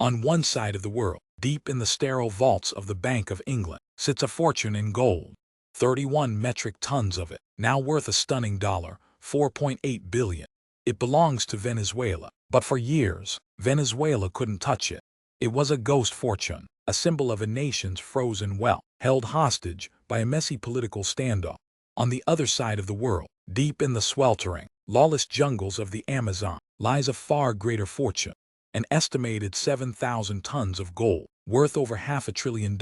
On one side of the world, deep in the sterile vaults of the Bank of England, sits a fortune in gold. 31 metric tons of it, now worth a stunning $4.8 billion. It belongs to Venezuela, but for years, Venezuela couldn't touch it. It was a ghost fortune, a symbol of a nation's frozen wealth, held hostage by a messy political standoff. On the other side of the world, deep in the sweltering, lawless jungles of the Amazon, lies a far greater fortune. An estimated 7,000 tons of gold, worth over $500 billion,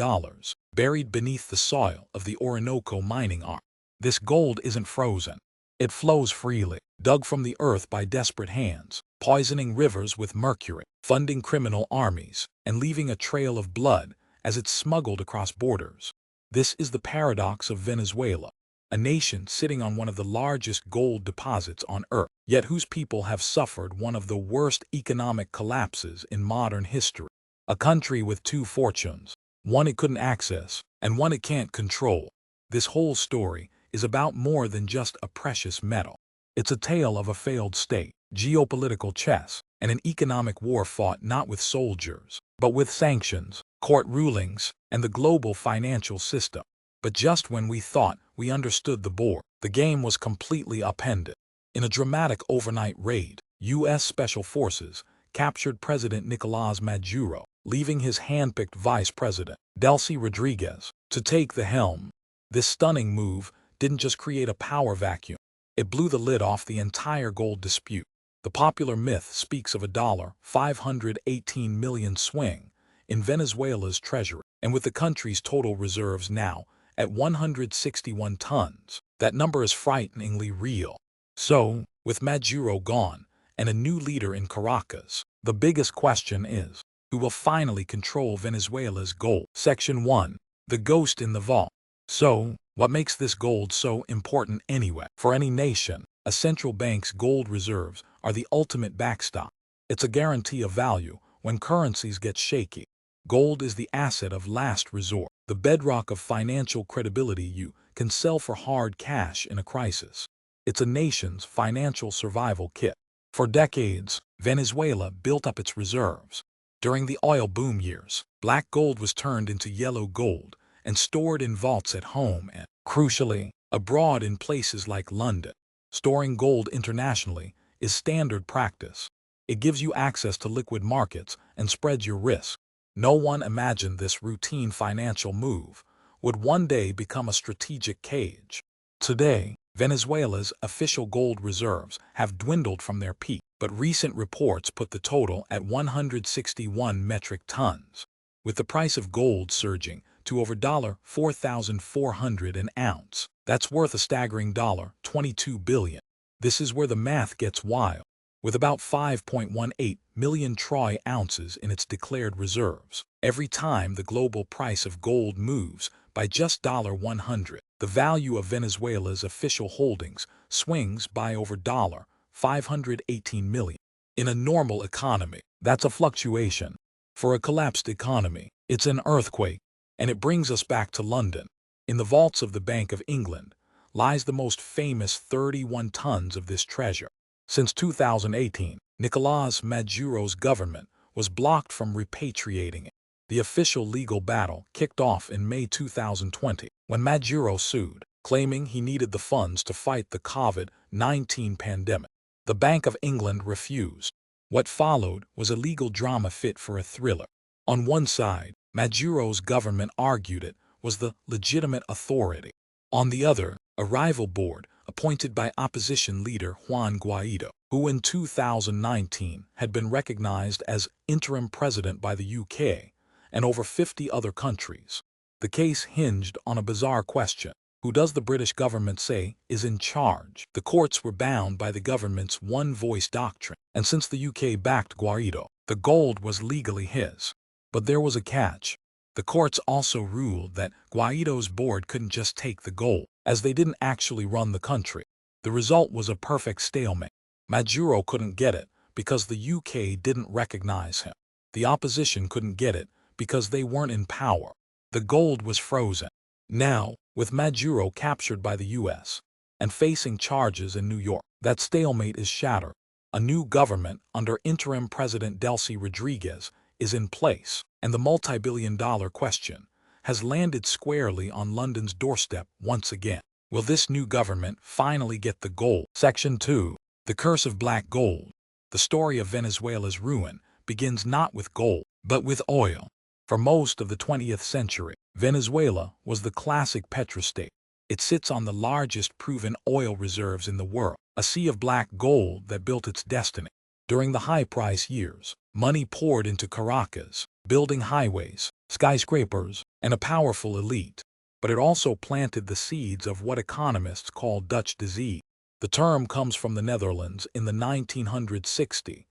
buried beneath the soil of the Orinoco mining arm. This gold isn't frozen. It flows freely, dug from the earth by desperate hands, poisoning rivers with mercury, funding criminal armies, and leaving a trail of blood as it's smuggled across borders. This is the paradox of Venezuela, a nation sitting on one of the largest gold deposits on earth, yet whose people have suffered one of the worst economic collapses in modern history. A country with two fortunes, one it couldn't access, and one it can't control. This whole story is about more than just a precious metal. It's a tale of a failed state, geopolitical chess, and an economic war fought not with soldiers, but with sanctions, court rulings, and the global financial system. But just when we thought we understood the board, the game was completely upended. In a dramatic overnight raid, U.S. Special Forces captured President Nicolás Maduro, leaving his handpicked vice president, Delcy Rodriguez, to take the helm. This stunning move didn't just create a power vacuum. It blew the lid off the entire gold dispute. The popular myth speaks of a $518 million swing in Venezuela's treasury, and with the country's total reserves now at 161 tons, that number is frighteningly real. So, with Maduro gone and a new leader in Caracas, the biggest question is, who will finally control Venezuela's gold? Section 1. The Ghost in the Vault. So, what makes this gold so important anyway? For any nation, a central bank's gold reserves are the ultimate backstop. It's a guarantee of value when currencies get shaky. Gold is the asset of last resort, the bedrock of financial credibility you can sell for hard cash in a crisis. It's a nation's financial survival kit. For decades, Venezuela built up its reserves. During the oil boom years, black gold was turned into yellow gold and stored in vaults at home and, crucially, abroad in places like London. Storing gold internationally is standard practice. It gives you access to liquid markets and spreads your risk. No one imagined this routine financial move would one day become a strategic cage. Today, Venezuela's official gold reserves have dwindled from their peak, but recent reports put the total at 161 metric tons, with the price of gold surging to over $4,400 an ounce. That's worth a staggering $22 billion. This is where the math gets wild. With about 5.18 million troy ounces in its declared reserves, every time the global price of gold moves by just $100, the value of Venezuela's official holdings swings by over $518 million. In a normal economy, that's a fluctuation. For a collapsed economy, it's an earthquake. And it brings us back to London. In the vaults of the Bank of England lies the most famous 31 tons of this treasure. Since 2018, Nicolás Maduro's government was blocked from repatriating it. The official legal battle kicked off in May 2020 when Maduro sued, claiming he needed the funds to fight the COVID-19 pandemic. The Bank of England refused. What followed was a legal drama fit for a thriller. On one side, Maduro's government argued it was the legitimate authority. On the other, a rival board appointed by opposition leader Juan Guaido, who in 2019 had been recognized as interim president by the UK and over 50 other countries. The case hinged on a bizarre question. Who does the British government say is in charge? The courts were bound by the government's one-voice doctrine, and since the UK backed Guaido, the gold was legally his. But there was a catch. The courts also ruled that Guaido's board couldn't just take the gold, as they didn't actually run the country. The result was a perfect stalemate. Maduro couldn't get it because the UK didn't recognize him. The opposition couldn't get it because they weren't in power. The gold was frozen. Now, with Maduro captured by the US and facing charges in New York, that stalemate is shattered. A new government under interim President Delcy Rodriguez is in place, and the multi-billion-dollar question has landed squarely on London's doorstep once again. Will this new government finally get the gold? Section 2. The Curse of Black Gold. The story of Venezuela's ruin begins not with gold, but with oil. For most of the 20th century, Venezuela was the classic petrostate. It sits on the largest proven oil reserves in the world, a sea of black gold that built its destiny. During the high-price years, money poured into Caracas, building highways, skyscrapers, and a powerful elite. But it also planted the seeds of what economists call Dutch disease. The term comes from the Netherlands in the 1960s,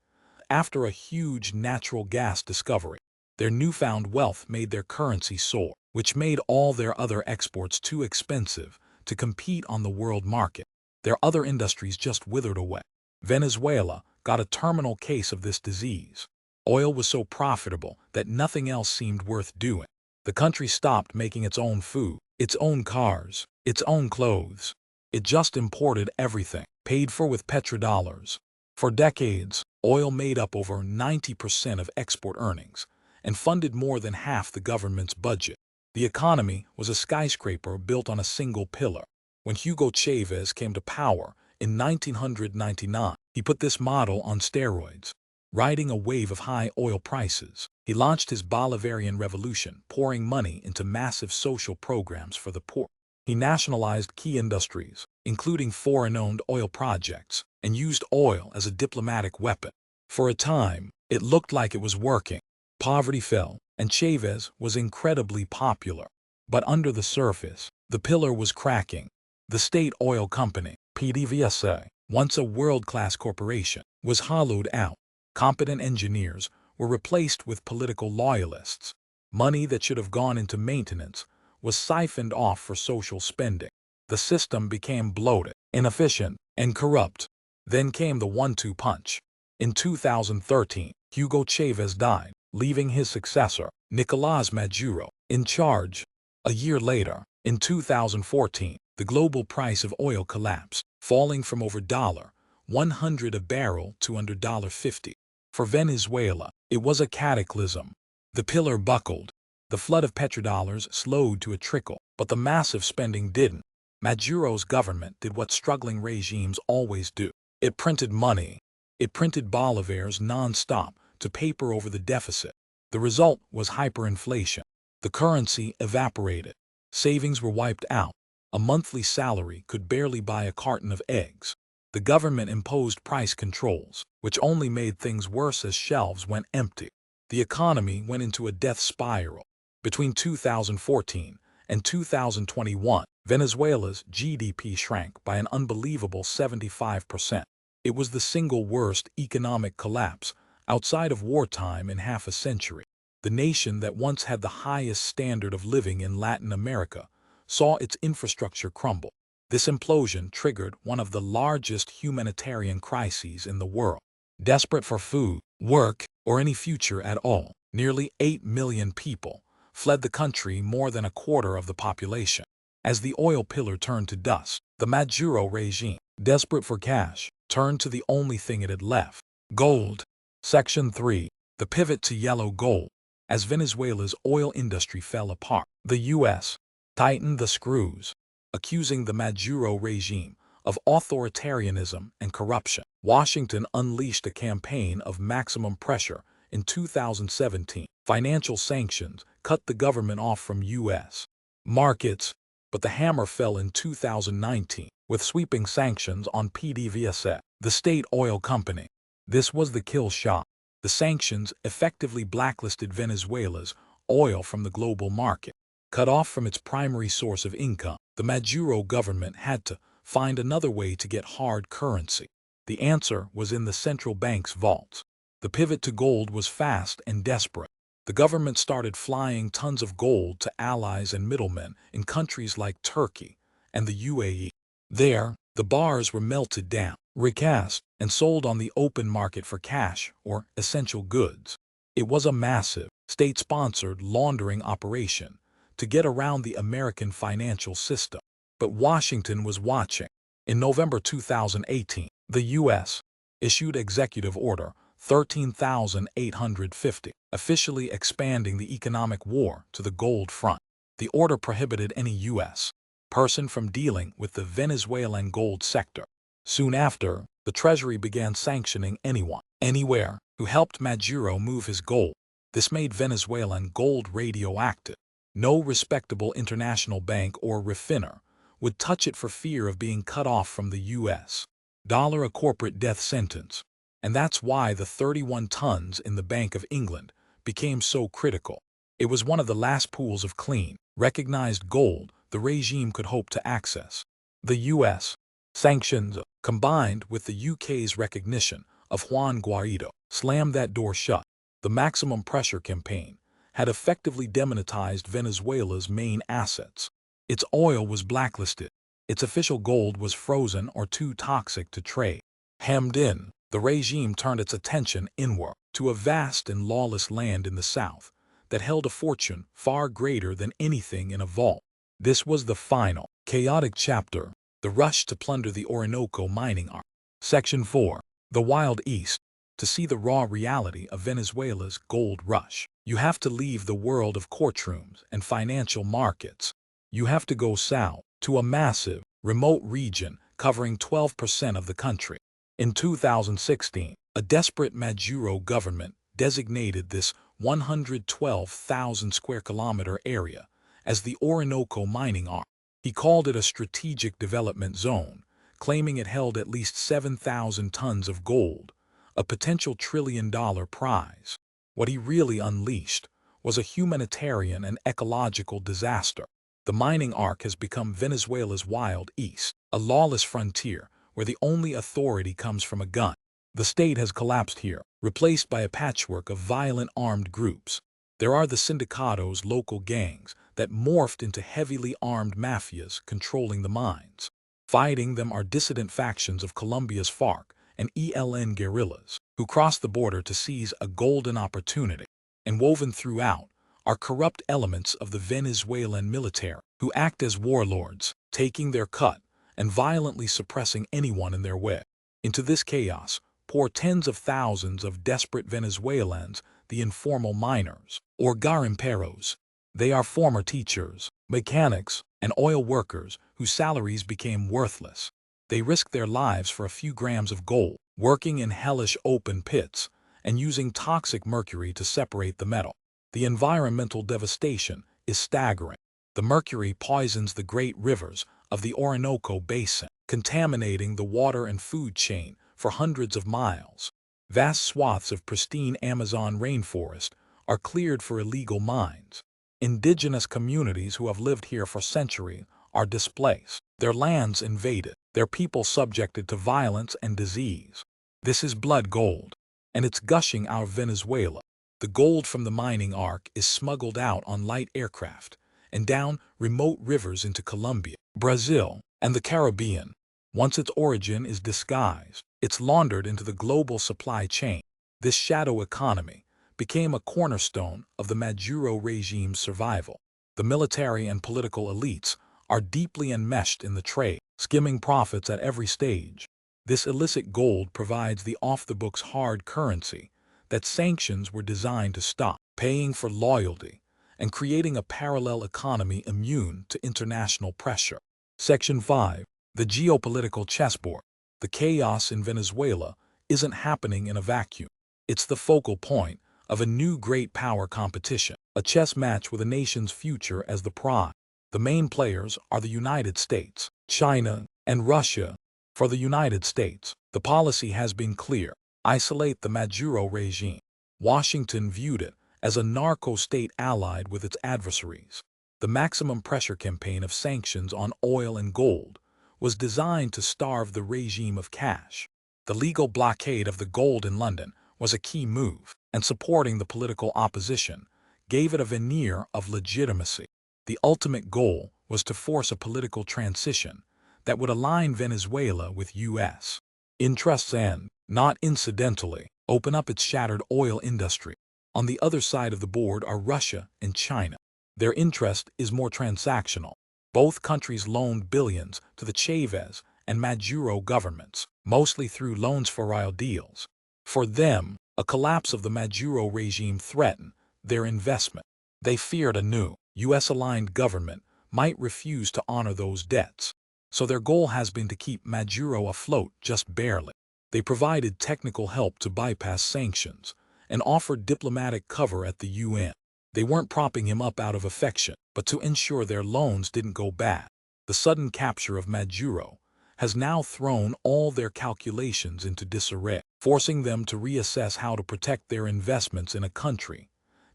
after a huge natural gas discovery. Their newfound wealth made their currency soar, which made all their other exports too expensive to compete on the world market. Their other industries just withered away. Venezuela got a terminal case of this disease. Oil was so profitable that nothing else seemed worth doing. The country stopped making its own food, its own cars, its own clothes. It just imported everything, paid for with petrodollars. For decades, oil made up over 90% of export earnings and funded more than half the government's budget. The economy was a skyscraper built on a single pillar. When Hugo Chavez came to power in 1999, he put this model on steroids. Riding a wave of high oil prices, he launched his Bolivarian revolution, pouring money into massive social programs for the poor. He nationalized key industries, including foreign-owned oil projects, and used oil as a diplomatic weapon. For a time, it looked like it was working. Poverty fell, and Chavez was incredibly popular. But under the surface, the pillar was cracking. The state oil company, PDVSA, once a world-class corporation, was hollowed out. Competent engineers were replaced with political loyalists. Money that should have gone into maintenance was siphoned off for social spending. The system became bloated, inefficient, and corrupt. Then came the one-two punch. In 2013, Hugo Chavez died, leaving his successor, Nicolás Maduro, in charge. A year later, in 2014, the global price of oil collapsed, falling from over $100 a barrel to under $50. For Venezuela, it was a cataclysm. The pillar buckled. The flood of petrodollars slowed to a trickle, but the massive spending didn't. Maduro's government did what struggling regimes always do. It printed money. It printed bolivars non-stop to paper over the deficit. The result was hyperinflation. The currency evaporated. Savings were wiped out. A monthly salary could barely buy a carton of eggs. The government imposed price controls, which only made things worse as shelves went empty. The economy went into a death spiral. Between 2014 and 2021, Venezuela's GDP shrank by an unbelievable 75%. It was the single worst economic collapse outside of wartime in half a century. The nation that once had the highest standard of living in Latin America saw its infrastructure crumble. This implosion triggered one of the largest humanitarian crises in the world. Desperate for food, work, or any future at all, nearly 8 million people fled the country, more than a quarter of the population. As the oil pillar turned to dust, the Maduro regime, desperate for cash, turned to the only thing it had left: gold. Section 3. The Pivot to Yellow Gold. As Venezuela's oil industry fell apart, the U.S. tightened the screws, accusing the Maduro regime of authoritarianism and corruption. Washington unleashed a campaign of maximum pressure in 2017. Financial sanctions cut the government off from U.S. markets, but the hammer fell in 2019 with sweeping sanctions on PDVSA, the state oil company. This was the kill shot. The sanctions effectively blacklisted Venezuela's oil from the global market. Cut off from its primary source of income, the Maduro government had to find another way to get hard currency. The answer was in the central bank's vaults. The pivot to gold was fast and desperate. The government started flying tons of gold to allies and middlemen in countries like Turkey and the UAE. There, the bars were melted down, recast, and sold on the open market for cash or essential goods. It was a massive, state-sponsored laundering operation to get around the American financial system. But Washington was watching. In November 2018, the U.S. issued Executive Order 13,850, officially expanding the economic war to the gold front. The order prohibited any U.S. person from dealing with the Venezuelan gold sector. Soon after, the Treasury began sanctioning anyone, anywhere, who helped Maduro move his gold. This made Venezuelan gold radioactive. No respectable international bank or refiner would touch it for fear of being cut off from the U.S. dollar, a corporate death sentence. And that's why the 31 tons in the Bank of England became so critical. It was one of the last pools of clean, recognized gold the regime could hope to access. The U.S. sanctions, combined with the UK's recognition of Juan Guaido, slammed that door shut. The maximum pressure campaign had effectively demonetized Venezuela's main assets. Its oil was blacklisted. Its official gold was frozen or too toxic to trade. Hemmed in, the regime turned its attention inward to a vast and lawless land in the south that held a fortune far greater than anything in a vault. This was the final, chaotic chapter, the rush to plunder the Orinoco mining arm. Section 4. The Wild East. To see the raw reality of Venezuela's gold rush, you have to leave the world of courtrooms and financial markets. You have to go south to a massive, remote region covering 12% of the country. In 2016, a desperate Maduro government designated this 112,000 square kilometer area as the Orinoco mining arm. He called it a strategic development zone, claiming it held at least 7,000 tons of gold, a potential trillion-dollar prize. What he really unleashed was a humanitarian and ecological disaster. The mining arc has become Venezuela's Wild East, a lawless frontier where the only authority comes from a gun. The state has collapsed here, replaced by a patchwork of violent armed groups. There are the sindicatos, local gangs, that morphed into heavily armed mafias controlling the mines. Fighting them are dissident factions of Colombia's FARC and ELN guerrillas, who cross the border to seize a golden opportunity. And woven throughout are corrupt elements of the Venezuelan military, who act as warlords, taking their cut and violently suppressing anyone in their way. Into this chaos pour tens of thousands of desperate Venezuelans, the informal miners, or garimperos. They are former teachers, mechanics, and oil workers whose salaries became worthless. They risk their lives for a few grams of gold, working in hellish open pits and using toxic mercury to separate the metal. The environmental devastation is staggering. The mercury poisons the great rivers of the Orinoco Basin, contaminating the water and food chain for hundreds of miles. Vast swaths of pristine Amazon rainforest are cleared for illegal mines. Indigenous communities who have lived here for centuries are displaced, their lands invaded, their people subjected to violence and disease. This is blood gold, and it's gushing out of Venezuela. The gold from the mining arc is smuggled out on light aircraft and down remote rivers into Colombia, Brazil, and the Caribbean. Once its origin is disguised, it's laundered into the global supply chain. This shadow economy became a cornerstone of the Maduro regime's survival. The military and political elites are deeply enmeshed in the trade, skimming profits at every stage. This illicit gold provides the off-the-books hard currency that sanctions were designed to stop, paying for loyalty and creating a parallel economy immune to international pressure. Section 5. The geopolitical chessboard. The chaos in Venezuela isn't happening in a vacuum. It's the focal point of a new great power competition, a chess match with a nation's future as the prize. The main players are the United States, China, and Russia. For the United States, the policy has been clear: isolate the Maduro regime. Washington viewed it as a narco-state allied with its adversaries. The maximum pressure campaign of sanctions on oil and gold was designed to starve the regime of cash. The legal blockade of the gold in London was a key move, and supporting the political opposition gave it a veneer of legitimacy. The ultimate goal was to force a political transition that would align Venezuela with U.S. interests and, not incidentally, open up its shattered oil industry. On the other side of the board are Russia and China. Their interest is more transactional. Both countries loaned billions to the Chavez and Maduro governments, mostly through loans for oil deals. For them, A collapse of the Maduro regime threatened their investment. They feared a new, U.S.-aligned government might refuse to honor those debts. So their goal has been to keep Maduro afloat just barely. They provided technical help to bypass sanctions and offered diplomatic cover at the UN. They weren't propping him up out of affection, but to ensure their loans didn't go bad. The sudden capture of Maduro has now thrown all their calculations into disarray, forcing them to reassess how to protect their investments in a country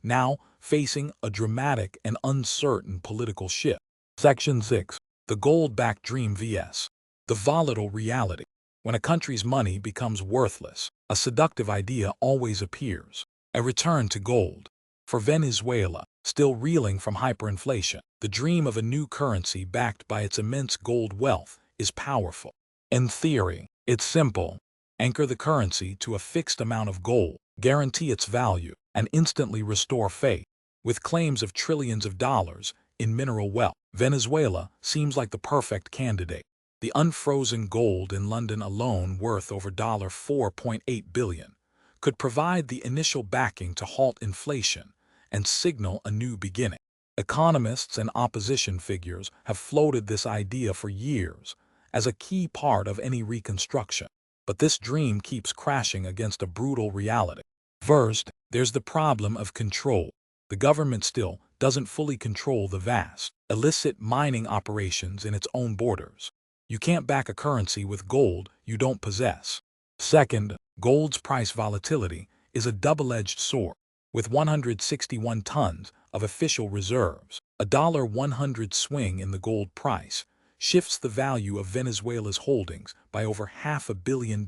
now facing a dramatic and uncertain political shift. Section 6. The gold-backed dream vs. the volatile reality. When a country's money becomes worthless, a seductive idea always appears: a return to gold. For Venezuela, still reeling from hyperinflation, the dream of a new currency backed by its immense gold wealth is powerful. In theory, it's simple. Anchor the currency to a fixed amount of gold, guarantee its value, and instantly restore faith. With claims of trillions of dollars in mineral wealth, Venezuela seems like the perfect candidate. The unfrozen gold in London alone, worth over $4.8 billion, could provide the initial backing to halt inflation and signal a new beginning. Economists and opposition figures have floated this idea for years as a key part of any reconstruction. But this dream keeps crashing against a brutal reality. First, there's the problem of control. The government still doesn't fully control the vast, illicit mining operations in its own borders. You can't back a currency with gold you don't possess. Second, gold's price volatility is a double-edged sword. With 161 tons of official reserves, a $100 swing in the gold price shifts the value of Venezuela's holdings by over $500 million.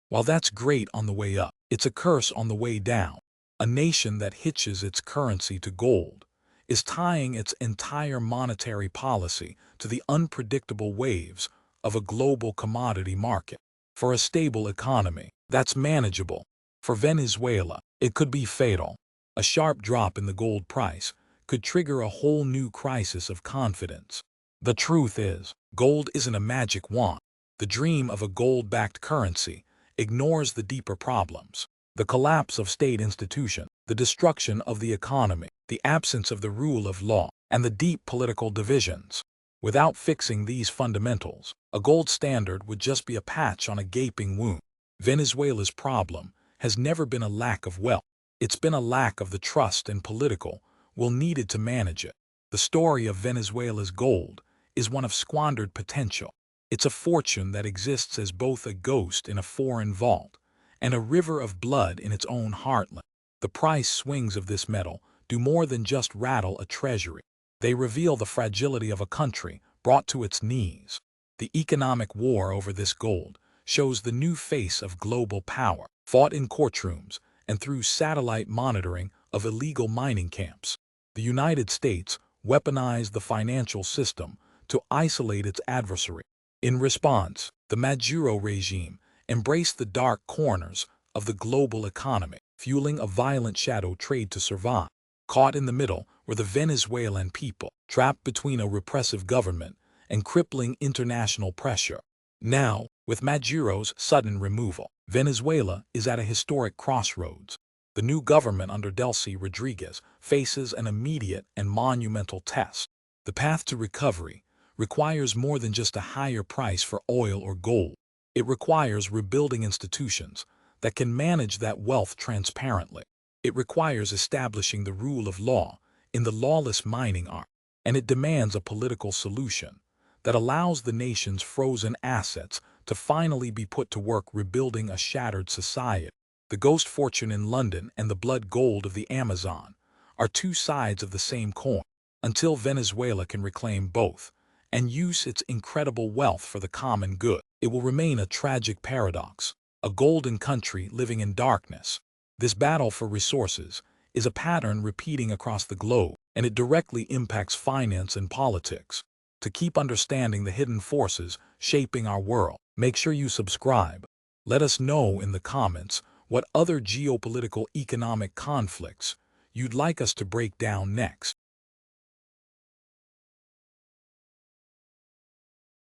While that's great on the way up, it's a curse on the way down. A nation that hitches its currency to gold is tying its entire monetary policy to the unpredictable waves of a global commodity market. For a stable economy, that's manageable. For Venezuela, it could be fatal. A sharp drop in the gold price could trigger a whole new crisis of confidence. The truth is, gold isn't a magic wand. The dream of a gold-backed currency ignores the deeper problems: the collapse of state institutions, the destruction of the economy, the absence of the rule of law, and the deep political divisions. Without fixing these fundamentals, a gold standard would just be a patch on a gaping wound. Venezuela's problem has never been a lack of wealth. It's been a lack of the trust and political will needed to manage it. The story of Venezuela's gold is one of squandered potential. It's a fortune that exists as both a ghost in a foreign vault and a river of blood in its own heartland. The price swings of this metal do more than just rattle a treasury. They reveal the fragility of a country brought to its knees. The economic war over this gold shows the new face of global power, fought in courtrooms and through satellite monitoring of illegal mining camps. The United States weaponized the financial system to isolate its adversary. In response, the Maduro regime embraced the dark corners of the global economy, fueling a violent shadow trade to survive. Caught in the middle were the Venezuelan people, trapped between a repressive government and crippling international pressure. Now, with Maduro's sudden removal, Venezuela is at a historic crossroads. The new government under Delcy Rodriguez faces an immediate and monumental test. The path to recovery requires more than just a higher price for oil or gold. It requires rebuilding institutions that can manage that wealth transparently. It requires establishing the rule of law in the lawless mining arm. And it demands a political solution that allows the nation's frozen assets to finally be put to work rebuilding a shattered society. The ghost fortune in London and the blood gold of the Amazon are two sides of the same coin. Until Venezuela can reclaim both and use its incredible wealth for the common good, it will remain a tragic paradox, a golden country living in darkness. This battle for resources is a pattern repeating across the globe, and it directly impacts finance and politics. To keep understanding the hidden forces shaping our world, make sure you subscribe. Let us know in the comments what other geopolitical economic conflicts you'd like us to break down next.